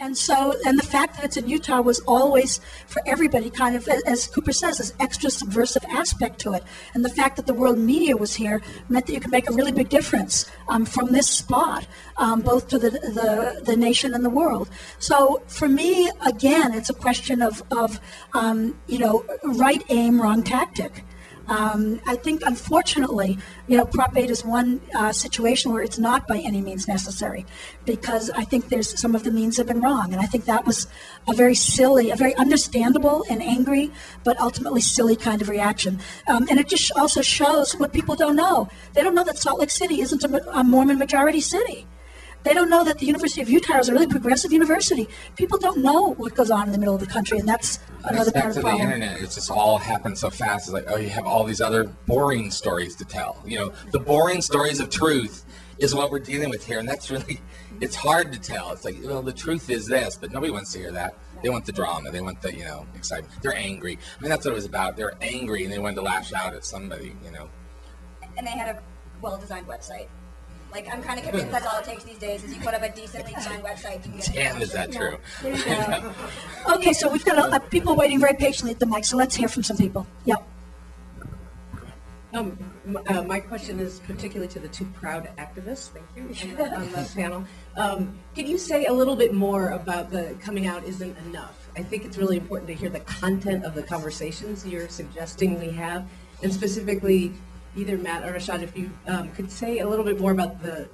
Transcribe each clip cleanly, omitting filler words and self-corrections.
And the fact that it's in Utah was always, for everybody, kind of, as Cooper says, this extra subversive aspect to it. And the fact that the world media was here meant that you could make a really big difference from this spot, both to the nation and the world. So for me, again, it's a question of right aim, wrong tactic. I think, unfortunately, Prop 8 is one situation where it's not by any means necessary, because I think some of the means have been wrong, and I think that was a very silly, a very understandable and angry, but ultimately silly kind of reaction. And it just also shows what people don't know. They don't know that Salt Lake City isn't a Mormon majority city. They don't know that the University of Utah is a really progressive university. People don't know what goes on in the middle of the country, and that's another part of the problem. Back to the internet, it's just all happens so fast. It's like, oh, you have all these other boring stories to tell. The boring stories of truth is what we're dealing with here, and that's really, it's hard to tell. It's like, well, the truth is this, but nobody wants to hear that. They want the drama. They want the, excitement. They're angry. I mean, that's what it was about. They're angry, and they wanted to lash out at somebody, And they had a well-designed website. Like, I'm kind of convinced that's all it takes these days, is you put up a decently designed website. Damn, is that true? There you go. Okay, so we've got people waiting very patiently at the mic, so let's hear from some people. Yep. My question is particularly to the two proud activists, thank you, on the panel. Can you say a little bit more about the coming out isn't enough? I think it's really important to hear the content of the conversations you're suggesting we have, and specifically, either Matt or Rashad, if you could say a little bit more about the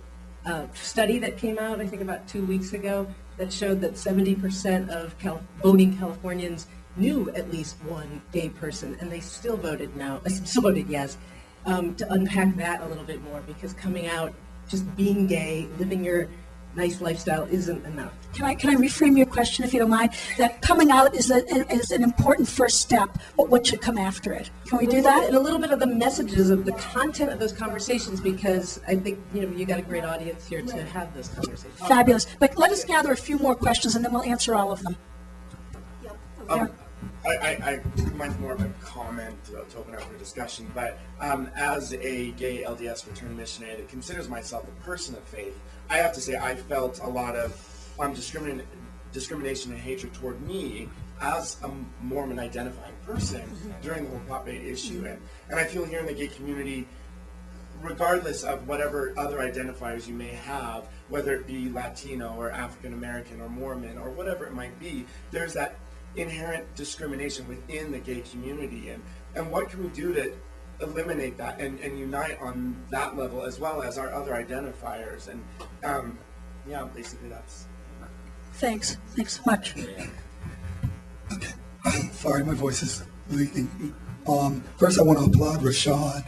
study that came out, I think about 2 weeks ago, that showed that 70% of voting Californians knew at least one gay person, and they still voted yes. To unpack that a little bit more, because coming out, just being gay, living your nice lifestyle isn't enough. Can I reframe your question, if you don't mind? That coming out is an important first step, but what should come after it? Can we do that? And a little bit of the messages of the content of those conversations, because I think you got a great audience here to have those conversations. Fabulous. But let us gather a few more questions, and then we'll answer all of them. Mine's more of a comment to open up for discussion, but as a gay LDS returned missionary that considers myself a person of faith, I have to say I felt a lot of discrimination and hatred toward me as a Mormon identifying person during the whole Prop 8 issue. And I feel here in the gay community, regardless of whatever other identifiers you may have, whether it be Latino or African American or Mormon or whatever it might be, there's that inherent discrimination within the gay community, and what can we do to eliminate that and unite on that level as well as our other identifiers? And basically that's. Thanks so much. Okay. Sorry, my voice is leaking. First I want to applaud Rashad.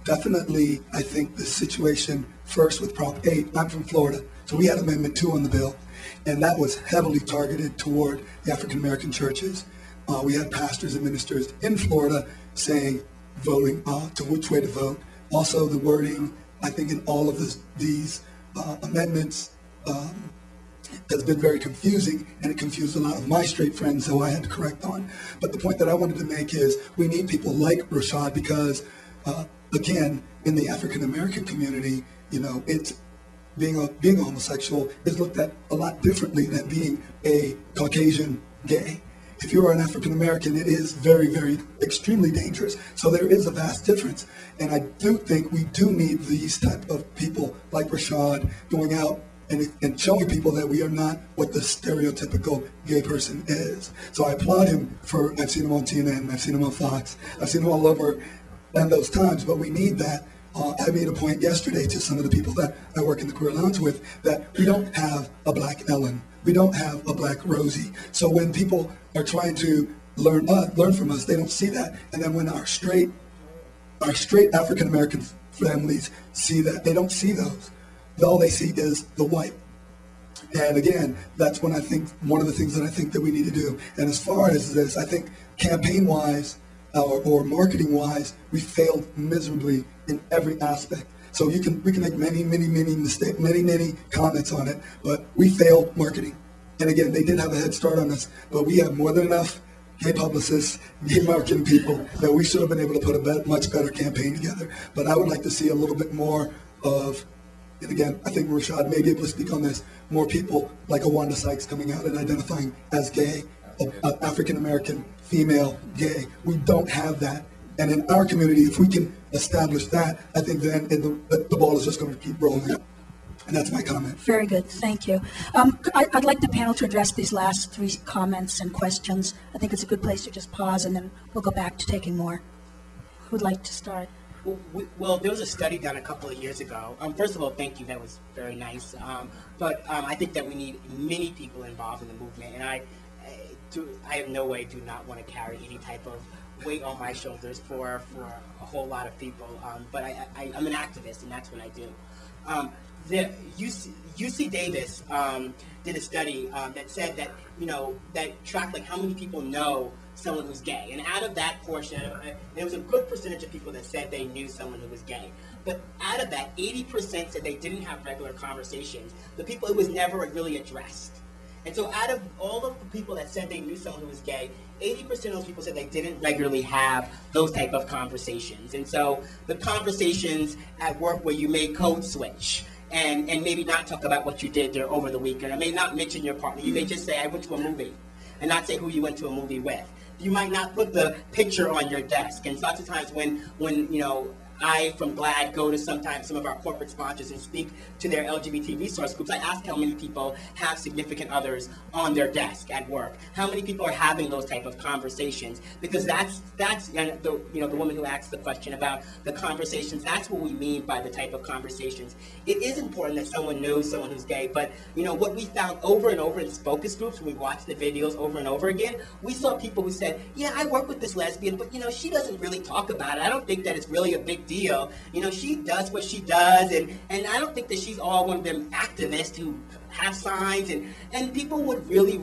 Definitely, I think the situation first with Prop 8, I'm from Florida, so we had Amendment 2 on the bill, and that was heavily targeted toward the African American churches. We had pastors and ministers in Florida saying voting to which way to vote. Also, the wording, I think, in all of these amendments has been very confusing, and it confused a lot of my straight friends, so I had to correct on. But the point that I wanted to make is we need people like Rashad, because again, in the African American community, it's being homosexual is looked at a lot differently than being a Caucasian gay. If you are an African American, it is very, very extremely dangerous. So there is a vast difference. And I do think we do need these type of people like Rashad going out and showing people that we are not what the stereotypical gay person is. So I applaud him for, I've seen him on CNN, I've seen him on Fox, I've seen him all over and those times, but we need that. I made a point yesterday to some of the people that I work in the Queer Lounge with that we don't have a black Ellen. We don't have a black Rosie. So when people are trying to learn from us, they don't see that. And then when our straight African American families see that, they don't see those. All they see is the white. And again, that's when I think one of the things that I think that we need to do. And as far as this, I think campaign-wise or marketing-wise, we failed miserably in every aspect. So we can make many mistakes, many comments on it, but we failed marketing. And again, they did have a head start on us, but we have more than enough gay publicists, gay marketing people that we should have been able to put a much better campaign together. But I would like to see a little bit more of and again, I think Rashad may be able to speak on this, more people like a Wanda Sykes coming out and identifying as gay, African American, female, gay. We don't have that. And in our community, if we can establish that, I think then the ball is just going to keep rolling out. And that's my comment. Very good, thank you. I'd like the panel to address these last three comments and questions. I think it's a good place to just pause, and then we'll go back to taking more. Who would like to start? Well, there was a study done a couple of years ago. First of all, thank you. That was very nice. But I think that we need many people involved in the movement, and I have no way do not want to carry any type of weight on my shoulders for a whole lot of people. But I'm an activist, and that's what I do. UC Davis did a study that said that, that tracked like how many people know someone who's gay. And out of that portion, there was a good percentage of people that said they knew someone who was gay. But out of that, 80% said they didn't have regular conversations. The people it was never really addressed. And so out of all of the people that said they knew someone who was gay, 80% of those people said they didn't regularly have those type of conversations. And so the conversations at work where you may code switch, and maybe not talk about what you did there over the weekend. I may not mention your partner. You may just say, I went to a movie, and not say who you went to a movie with. You might not put the picture on your desk. And lots of times when I, from GLAAD, go to sometimes some of our corporate sponsors and speak to their LGBT resource groups, I ask how many people have significant others on their desk at work. How many people are having those type of conversations? Because that's and the woman who asked the question about the conversations, that's what we mean by the type of conversations. It is important that someone knows someone who's gay, but what we found over and over in focus groups, when we watched the videos over and over again, we saw people who said, yeah, I work with this lesbian, but she doesn't really talk about it. I don't think that it's really a big deal. She does what she does, and I don't think that she's all one of them activists who have signs, and people would really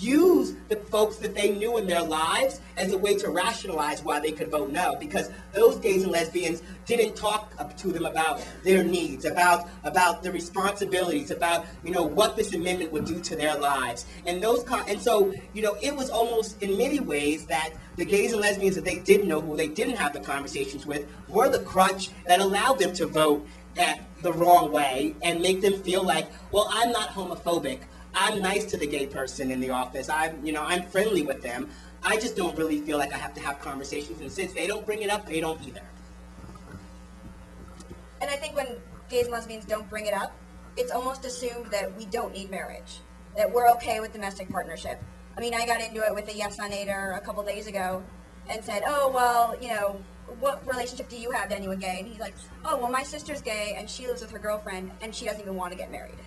use the folks that they knew in their lives as a way to rationalize why they could vote no, because those gays and lesbians didn't talk to them about their needs, about the responsibilities, about what this amendment would do to their lives, and so it was almost in many ways that the gays and lesbians that they didn't know, who they didn't have the conversations with, were the crutch that allowed them to vote the wrong way and make them feel like, well, I'm not homophobic. I'm nice to the gay person in the office. I'm friendly with them. I just don't really feel like I have to have conversations. And since they don't bring it up, they don't either. And I think when gays and lesbians don't bring it up, it's almost assumed that we don't need marriage, that we're okay with domestic partnership. I mean, I got into it with a yes-on-ater a couple days ago and said, oh, well, what relationship do you have to anyone gay? And he's like, oh, well, my sister's gay, and she lives with her girlfriend, and she doesn't even want to get married.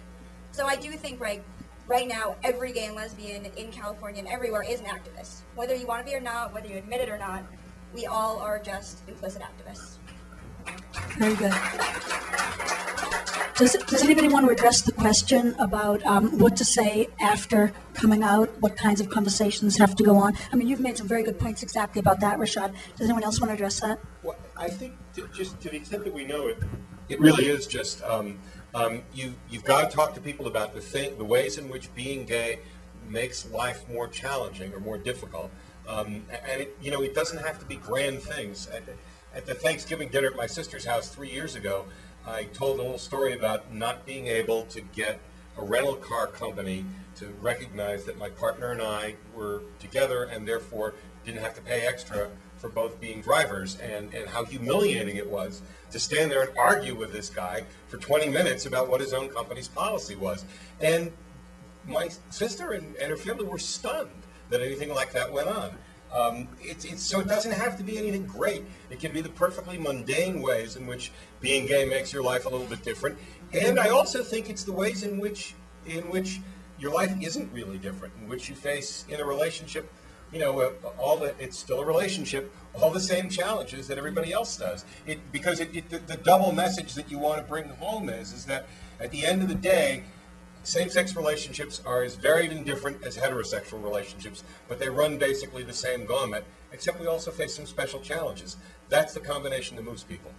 So I do think, right now, every gay and lesbian in California and everywhere is an activist. Whether you want to be or not, whether you admit it or not, we all are just implicit activists. Very good. Does anybody want to address the question about what to say after coming out? What kinds of conversations have to go on? I mean, you've made some very good points exactly about that, Rashad. Does anyone else want to address that? Well, I think just to the extent that we know it, it really is just you've got to talk to people about the ways in which being gay makes life more challenging or more difficult. And it doesn't have to be grand things. At the Thanksgiving dinner at my sister's house 3 years ago, I told a little story about not being able to get a rental car company to recognize that my partner and I were together and therefore didn't have to pay extra for both being drivers, and how humiliating it was to stand there and argue with this guy for 20 minutes about what his own company's policy was. And my sister and her family were stunned that anything like that went on. So it doesn't have to be anything great. It can be the perfectly mundane ways in which being gay makes your life a little bit different. And I also think it's the ways in which your life isn't really different, in which you face in a relationship, it's still a relationship, all the same challenges that everybody else does. Because the double message that you want to bring home is that at the end of the day, same-sex relationships are as varied and different as heterosexual relationships, but they run basically the same gamut, except we also face some special challenges. That's the combination that moves people.